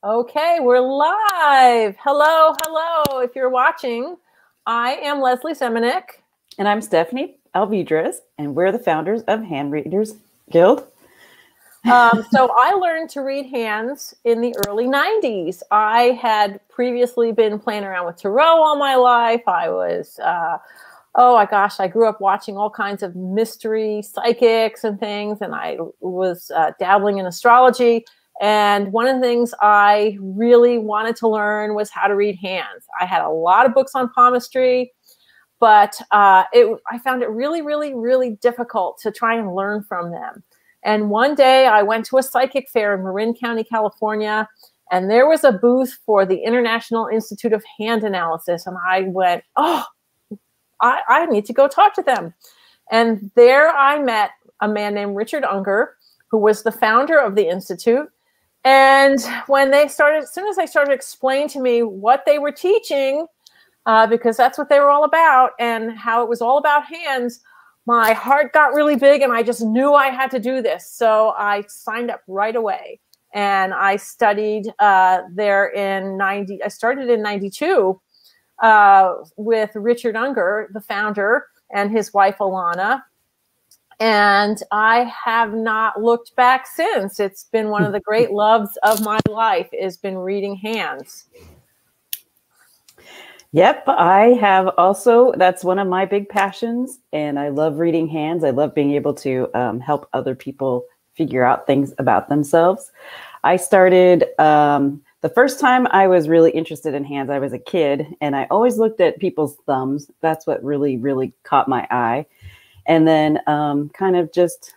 Okay, we're live. Hello, hello. If you're watching, I am Leslie Zemenek. And I'm Stephanie Alvidrez, and we're the founders of Hand Readers Guild. So I learned to read hands in the early 90s. I had previously been playing around with tarot all my life. I was, oh my gosh, I grew up watching all kinds of mystery psychics and things, and I was dabbling in astrology. And one of the things I really wanted to learn was how to read hands. I had a lot of books on palmistry, but I found it really, really, really difficult to try and learn from them. And one day I went to a psychic fair in Marin County, California, and there was a booth for the International Institute of Hand Analysis. And I went, oh, I need to go talk to them. And there I met a man named Richard Unger, who was the founder of the Institute. And when they started, as soon as they started explaining to me what they were teaching, because that's what they were all about and how it was all about hands, my heart got really big and I just knew I had to do this. So I signed up right away and I studied there in 90. I started in 92 with Richard Unger, the founder, and his wife, Alana. And I have not looked back since. It's been one of the great loves of my life, has been reading hands. Yep, I have also, that's one of my big passions, and I love reading hands. I love being able to help other people figure out things about themselves. I started, the first time I was really interested in hands, I was a kid, and I always looked at people's thumbs. That's what really, really caught my eye. And then kind of just,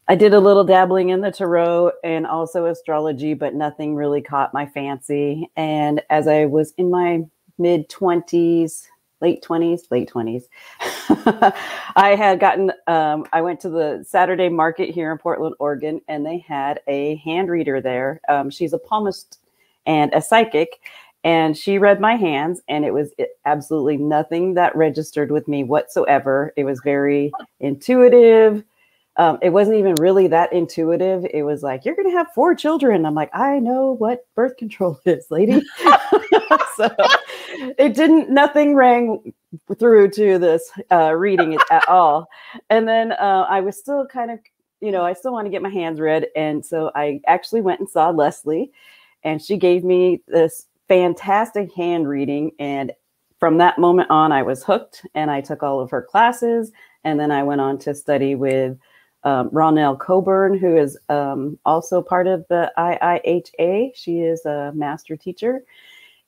I did a little dabbling in the tarot and also astrology, but nothing really caught my fancy. And as I was in my mid-20s, late 20s, I had gotten, I went to the Saturday market here in Portland, Oregon, and they had a hand reader there. She's a palmist and a psychic, and she read my hands, and it was absolutely nothing that registered with me whatsoever. It was very intuitive. It wasn't even really that intuitive. It was like, you're going to have 4 children. I'm like, I know what birth control is, lady. So it didn't, nothing rang through to this reading it at all. And then I was still kind of, I still want to get my hands read. And so I actually went and saw Leslie, and she gave me this fantastic hand reading. And from that moment on, I was hooked, and I took all of her classes. And then I went on to study with Ronelle Coburn, who is also part of the IIHA. She is a master teacher,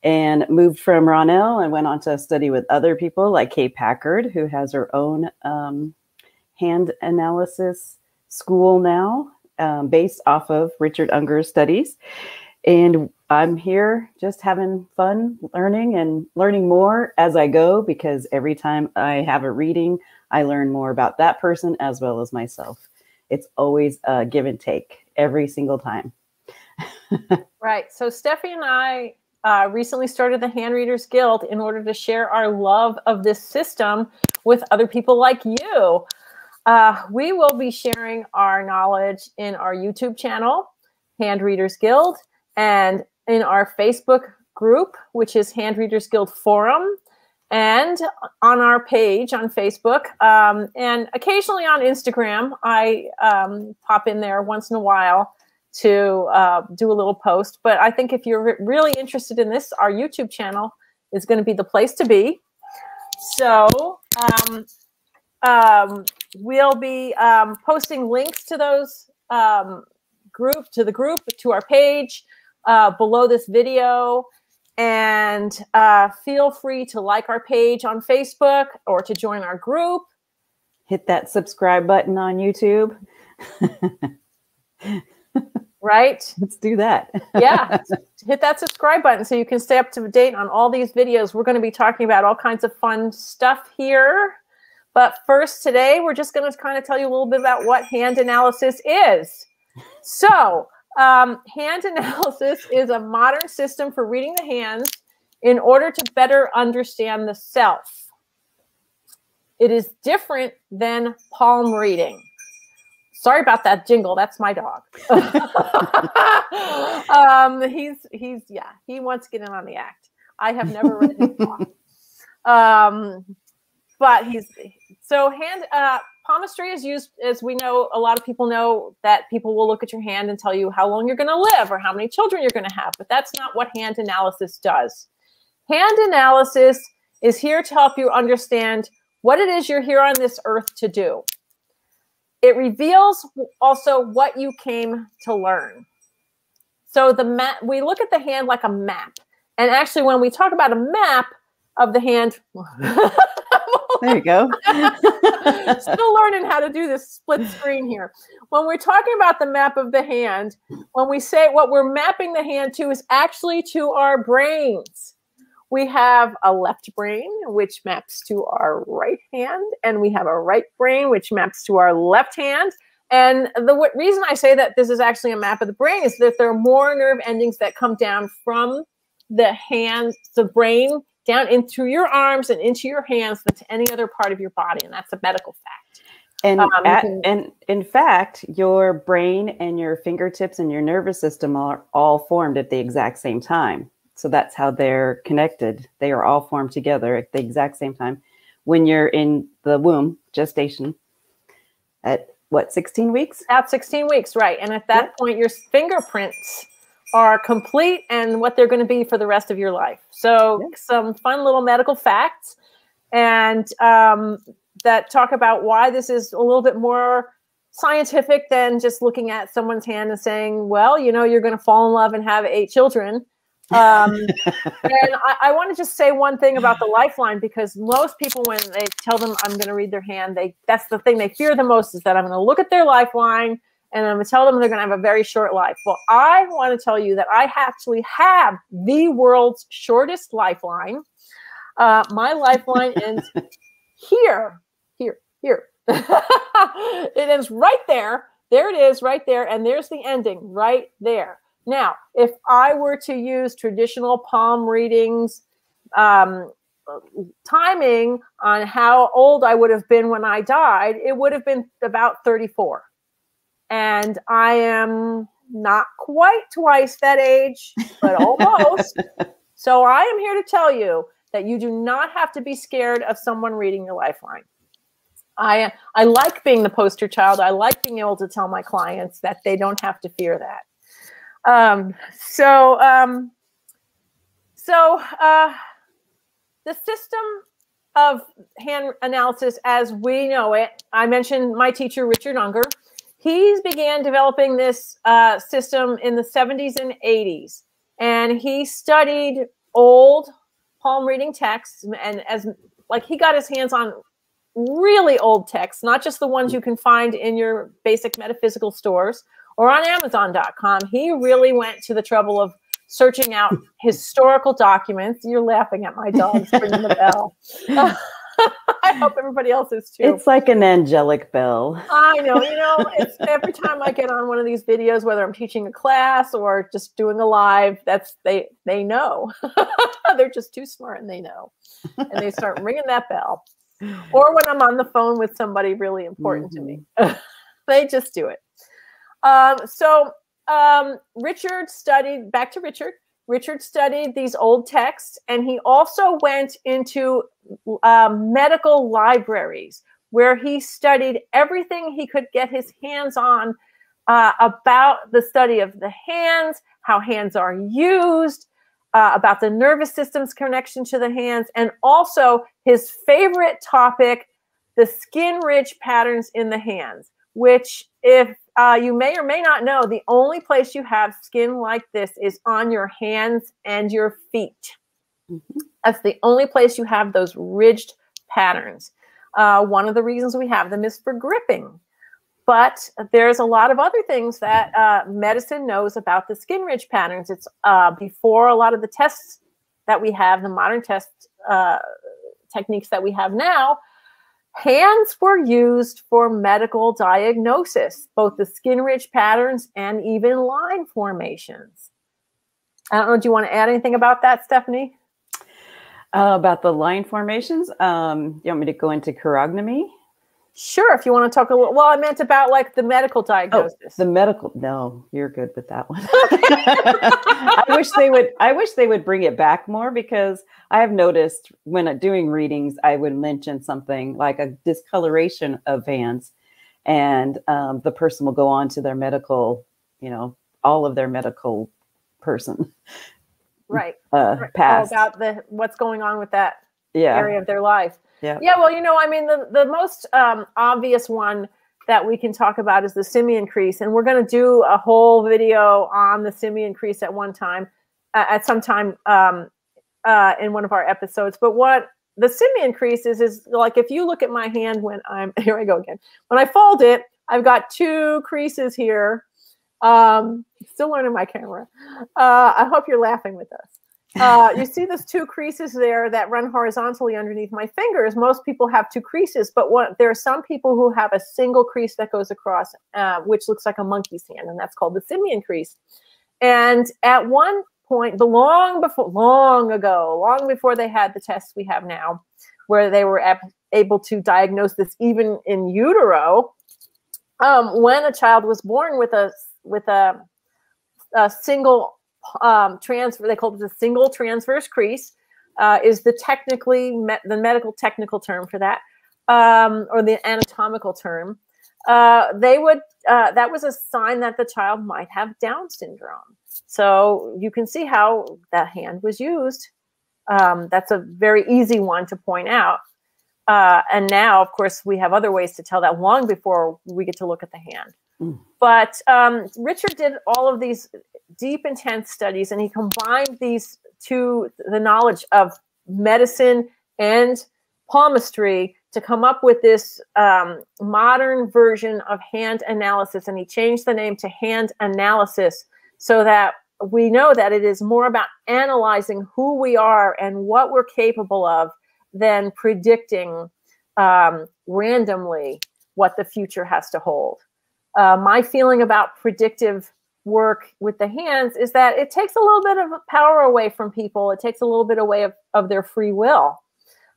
and moved from Ronelle and went on to study with other people like Kay Packard, who has her own hand analysis school now, based off of Richard Unger's studies. And I'm here just having fun learning and learning more as I go, because every time I have a reading, I learn more about that person as well as myself. It's always a give and take every single time. Right. So Steffi and I recently started the Hand Readers Guild in order to share our love of this system with other people like you. We will be sharing our knowledge in our YouTube channel, Hand Readers Guild, and in our Facebook group, which is Hand Readers Guild Forum, and on our page on Facebook, and occasionally on Instagram. I pop in there once in a while to do a little post. But I think if you're really interested in this, our YouTube channel is going to be the place to be. So we'll be posting links to those the group, to our page below this video. And feel free to like our page on Facebook or to join our group. Hit that subscribe button on YouTube. Right? Let's do that. Yeah. Hit that subscribe button so you can stay up to date on all these videos. We're going to be talking about all kinds of fun stuff here. But first, today, we're just going to kind of tell you a little bit about what hand analysis is. So, hand analysis is a modern system for reading the hands in order to better understand the self. It is different than palm reading. Sorry about that jingle. That's my dog. He wants to get in on the act. I have never read his book. But palmistry is used, as we know, a lot of people know that people will look at your hand and tell you how long you're going to live or how many children you're going to have. But that's not what hand analysis does. Hand analysis is here to help you understand what it is you're here on this earth to do. It reveals also what you came to learn. So we look at the hand like a map. And actually, when we talk about a map of the hand, there you go. Still learning how to do this split screen here. When we're talking about the map of the hand, when we say what we're mapping the hand to is actually to our brains. We have a left brain, which maps to our right hand, and we have a right brain, which maps to our left hand. And the reason I say that this is actually a map of the brain is that there are more nerve endings that come down from the hand, the brain, down into your arms and into your hands than to any other part of your body. And that's a medical fact. And in fact, your brain and your fingertips and your nervous system are all formed at the exact same time. So that's how they're connected. They are all formed together at the exact same time. When you're in the womb, gestation, at what, 16 weeks? At 16 weeks, right. And at that point, your fingerprints are complete and what they're going to be for the rest of your life. So some fun little medical facts and that talk about why this is a little bit more scientific than just looking at someone's hand and saying, well, you know, you're going to fall in love and have 8 children. And I want to just say one thing about the lifeline, because most people, when they tell them I'm going to read their hand, that's the thing they fear the most, is that I'm going to look at their lifeline and I'm going to tell them they're going to have a very short life. Well, I want to tell you that I actually have the world's shortest lifeline. My lifeline ends here. It ends right there. There it is right there. And there's the ending right there. Now, if I were to use traditional palm readings, timing on how old I would have been when I died, it would have been about 34. And I am not quite twice that age, but almost. So I am here to tell you that you do not have to be scared of someone reading your lifeline. I like being the poster child. I like being able to tell my clients that they don't have to fear that. The system of hand analysis as we know it, I mentioned my teacher, Richard Unger. He began developing this system in the 70s and 80s. And he studied old palm reading texts, and he got his hands on really old texts, not just the ones you can find in your basic metaphysical stores or on Amazon.com. He really went to the trouble of searching out historical documents. You're laughing at my dog's ringing the bell. I hope everybody else is too. It's like an angelic bell. I know. You know, it's every time I get on one of these videos, whether I'm teaching a class or just doing a live, they know. They're just too smart and they know. And they start ringing that bell. Or when I'm on the phone with somebody really important to me. They just do it. Richard studied, back to Richard. Richard studied these old texts, and he also went into medical libraries where he studied everything he could get his hands on about the study of the hands, how hands are used, about the nervous system's connection to the hands, and also his favorite topic, the skin ridge patterns in the hands, which if you may or may not know, the only place you have skin like this is on your hands and your feet. That's the only place you have those ridged patterns. One of the reasons we have them is for gripping. But there's a lot of other things that medicine knows about the skin ridge patterns. It's before a lot of the tests that we have, the modern test techniques that we have now, hands were used for medical diagnosis, both the skin ridge patterns and even line formations. I don't know, do you want to add anything about that, Stephanie? About the line formations? You want me to go into chirognomy? Sure, if you want to talk a little. Well, I meant about like the medical diagnosis. Oh, the medical. No, you're good with that one. I wish they would bring it back more, because I have noticed when doing readings, I would mention something like a discoloration of hands, and the person will go on to their medical, all of their medical person. Right. Past. All about what's going on with that Yeah. area of their life. Yeah. Yeah. Well, I mean, the most obvious one that we can talk about is the simian crease. And we're going to do a whole video on the simian crease at some time in one of our episodes. But what the simian crease is like, if you look at my hand here I go again. When I fold it, I've got two creases here. Still learning my camera. I hope you're laughing with us. You see those two creases there that run horizontally underneath my fingers. Most people have two creases, but there are some people who have a single crease that goes across, which looks like a monkey's hand, and that's called the simian crease. And at one point, long before they had the tests we have now, where they were able to diagnose this even in utero, when a child was born with a single transfer, they call it the single transverse crease, is the medical technical term for that, or the anatomical term. That was a sign that the child might have Down syndrome. So you can see how that hand was used. That's a very easy one to point out. And now, of course, we have other ways to tell that long before we get to look at the hand. But Richard did all of these deep, intense studies, and he combined these two, the knowledge of medicine and palmistry, to come up with this modern version of hand analysis. And he changed the name to hand analysis so that we know that it is more about analyzing who we are and what we're capable of than predicting randomly what the future has to hold. My feeling about predictive work with the hands is that it takes a little bit of power away from people. It takes a little bit away of their free will.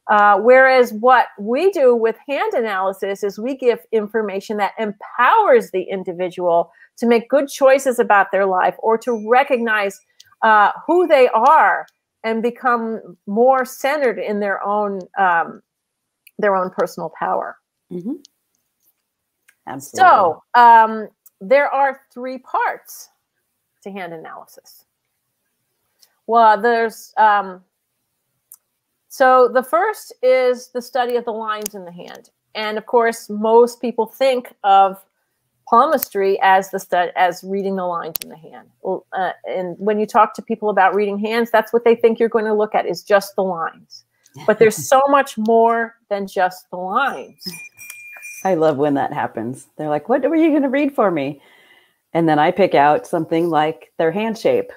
Whereas what we do with hand analysis is we give information that empowers the individual to make good choices about their life, or to recognize who they are and become more centered in their own personal power. Mm-hmm. Absolutely. So there are three parts to hand analysis. Well, so the first is the study of the lines in the hand. And of course, most people think of palmistry as reading the lines in the hand. And when you talk to people about reading hands, that's what they think you're going to look at, is just the lines. But there's so much more than just the lines. I love when that happens. They're like, what were you going to read for me? And then I pick out something like their hand shape.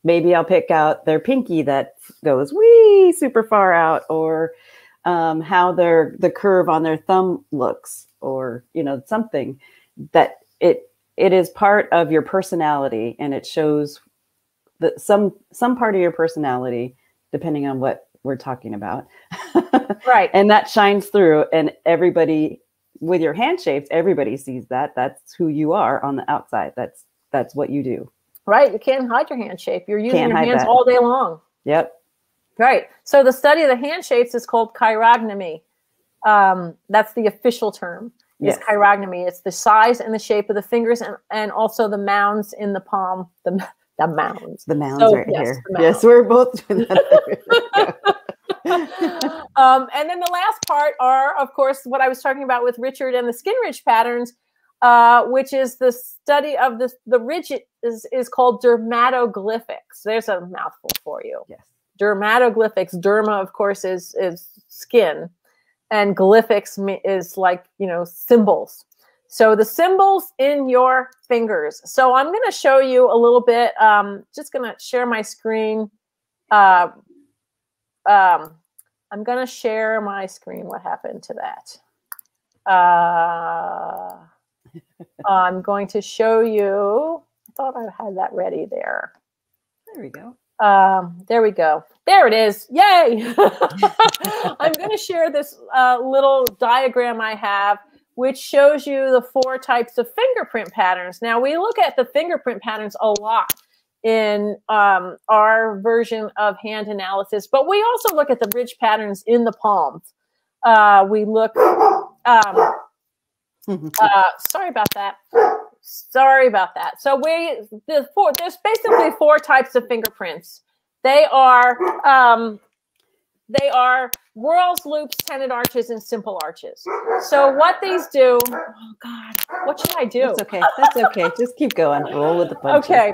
Maybe I'll pick out their pinky that goes wee super far out, or how the curve on their thumb looks, or something that it is part of your personality, and it shows that some part of your personality, depending on what we're talking about. Right. And that shines through, and everybody with your hand shapes, everybody sees that. That's who you are on the outside. That's what you do. Right. You can't hide your hand shape. You're using your hands all day long. Yep. Right. So the study of the hand shapes is called chirognomy. That's the official term. Is chirognomy. It's the size and the shape of the fingers, and also the mounds in the palm. The mounds. The mounds right here. Yes, we're both doing that. And then the last part are, of course, what I was talking about with Richard and the skin ridge patterns, which is the study of the ridge is called dermatoglyphics. There's a mouthful for you. Yes. Dermatoglyphics. Derma, of course, is skin, and glyphics is like, symbols. So the symbols in your fingers. So I'm going to show you a little bit. Just going to share my screen. I'm going to share my screen. What happened to that? I'm going to show you. I thought I had that ready there. There we go. There we go. There it is. Yay. I'm going to share this little diagram I have, which shows you the 4 types of fingerprint patterns. Now, we look at the fingerprint patterns a lot in our version of hand analysis, but we also look at the ridge patterns in the palms. We look, sorry about that. Sorry about that. So there's basically 4 types of fingerprints. They are whorls, loops, tenon arches, and simple arches. So what these do, oh God, what should I do? That's okay. That's okay. Just keep going. Roll with the punches. Okay.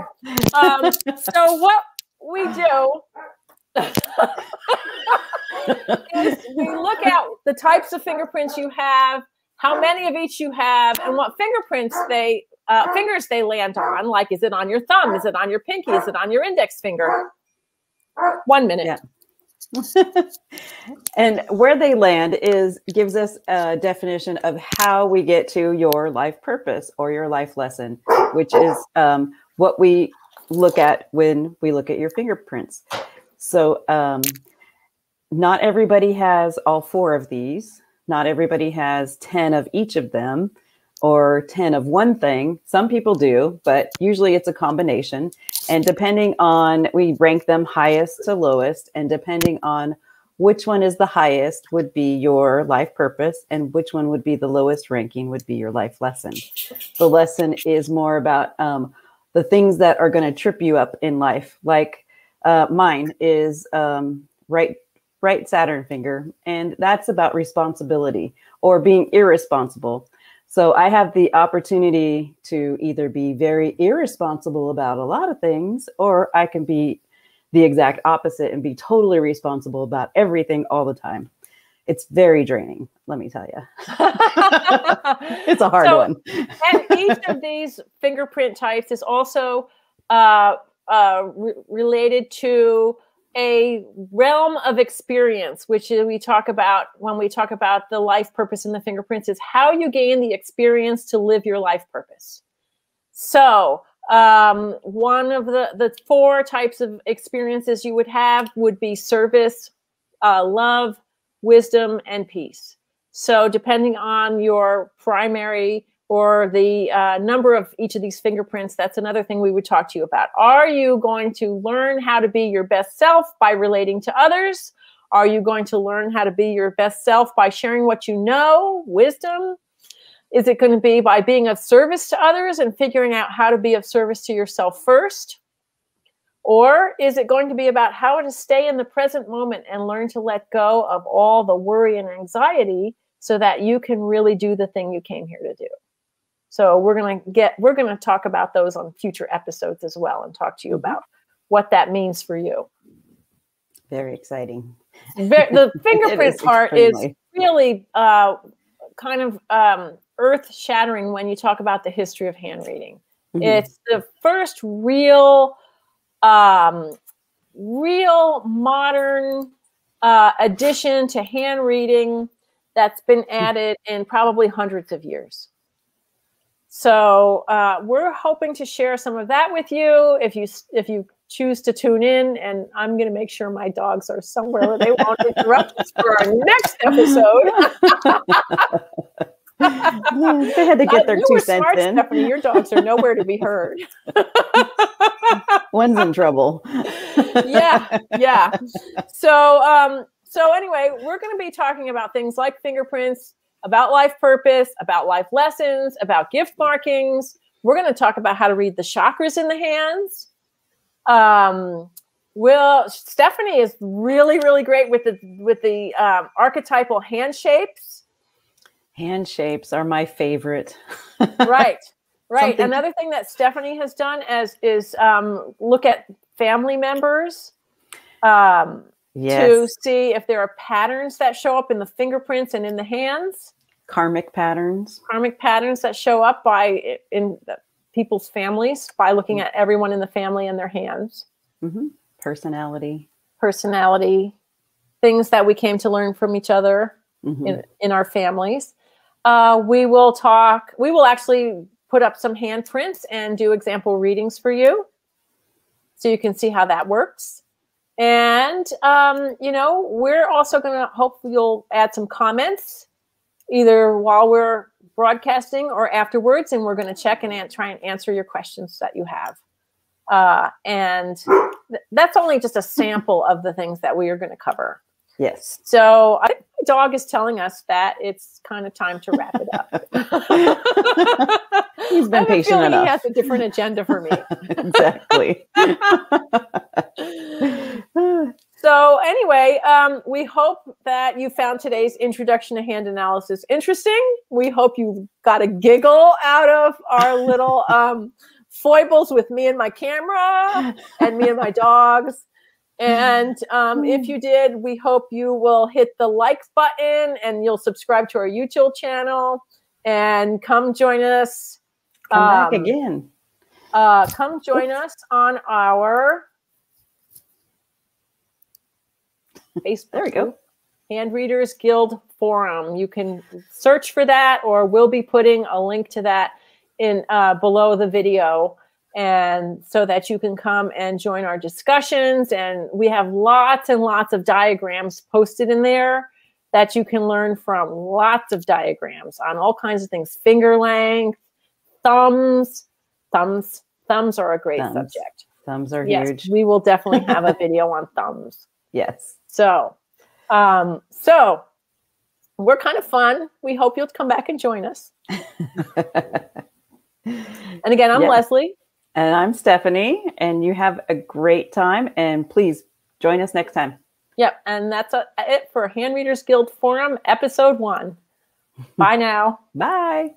So what we do is we look at the types of fingerprints you have, how many of each you have, and what fingerprints fingers they land on. Like, is it on your thumb? Is it on your pinky? Is it on your index finger? 1 minute. Yeah. And where they land gives us a definition of how we get to your life purpose or your life lesson, which is what we look at when we look at your fingerprints. So not everybody has all 4 of these. Not everybody has 10 of each of them or 10 of one thing. Some people do, but usually it's a combination. And depending on, we rank them highest to lowest, and depending on which one is the highest would be your life purpose, and which one would be the lowest ranking would be your life lesson. The lesson is more about the things that are going to trip you up in life. Like mine is right Saturn finger, and that's about responsibility or being irresponsible. So I have the opportunity to either be very irresponsible about a lot of things, or I can be the exact opposite and be totally responsible about everything all the time. It's very draining, let me tell you. It's a hard one. And each of these fingerprint types is also related to a realm of experience, which we talk about when we talk about the life purpose in the fingerprints, is how you gain the experience to live your life purpose. So one of the 4 types of experiences you would have would be service, love, wisdom, and peace. So depending on your primary or the number of each of these fingerprints, that's another thing we would talk to you about. Are you going to learn how to be your best self by relating to others? Are you going to learn how to be your best self by sharing what you know, wisdom? Is it going to be by being of service to others and figuring out how to be of service to yourself first? Or is it going to be about how to stay in the present moment and learn to let go of all the worry and anxiety so that you can really do the thing you came here to do? So we're going to talk about those on future episodes as well, and talk to you about what that means for you. Very exciting. The fingerprint part is really kind of earth-shattering when you talk about the history of hand reading. Mm-hmm. It's the first real modern addition to hand reading that's been added in probably hundreds of years. So we're hoping to share some of that with you if you choose to tune in, and I'm going to make sure my dogs are somewhere where they won't interrupt us for our next episode. They had to get their 2 cents smart, in. Stephanie, your dogs are nowhere to be heard. One's in trouble. Yeah. So anyway, we're going to be talking about things like fingerprints, about life purpose, about life lessons, about gift markings. We're going to talk about how to read the chakras in the hands. Stephanie is really, really great with the archetypal hand shapes. Hand shapes are my favorite. Right. Another thing that Stephanie has done is look at family members to see if there are patterns that show up in the fingerprints and in the hands. Karmic patterns that show up in people's families by looking at everyone in the family and their hands. Mm-hmm. Personality, things that we came to learn from each other in our families. We will actually put up some handprints and do example readings for you. so you can see how that works. And, you know, we're also going to hope you'll add some comments either while we're broadcasting or afterwards, and we're going to check and try and answer your questions that you have. And that's only just a sample of the things that we are going to cover. Yes. So I think my dog is telling us that it's kind of time to wrap it up. He's been patient enough. He has a different agenda for me. Exactly. So anyway, we hope that you found today's introduction to hand analysis interesting. We hope you got a giggle out of our little foibles with me and my camera and me and my dogs. And if you did, we hope you will hit the like button and you'll subscribe to our YouTube channel and come join us. Come back again. Come join us on our Facebook. There we go. Hand Readers Guild Forum. You can search for that, or we'll be putting a link to that in below the video, and so that you can come and join our discussions. And we have lots and lots of diagrams posted in there that you can learn from. Lots of diagrams on all kinds of things. Finger length, thumbs. Thumbs are a great subject. Thumbs are huge. Yes, we will definitely have a video on thumbs. Yes. So we're kind of fun. We hope you'll come back and join us. And again, I'm Leslie. And I'm Stephanie. And you have a great time. And please join us next time. Yep. And that's it for Hand Readers Guild Forum, episode 1. Bye now. Bye.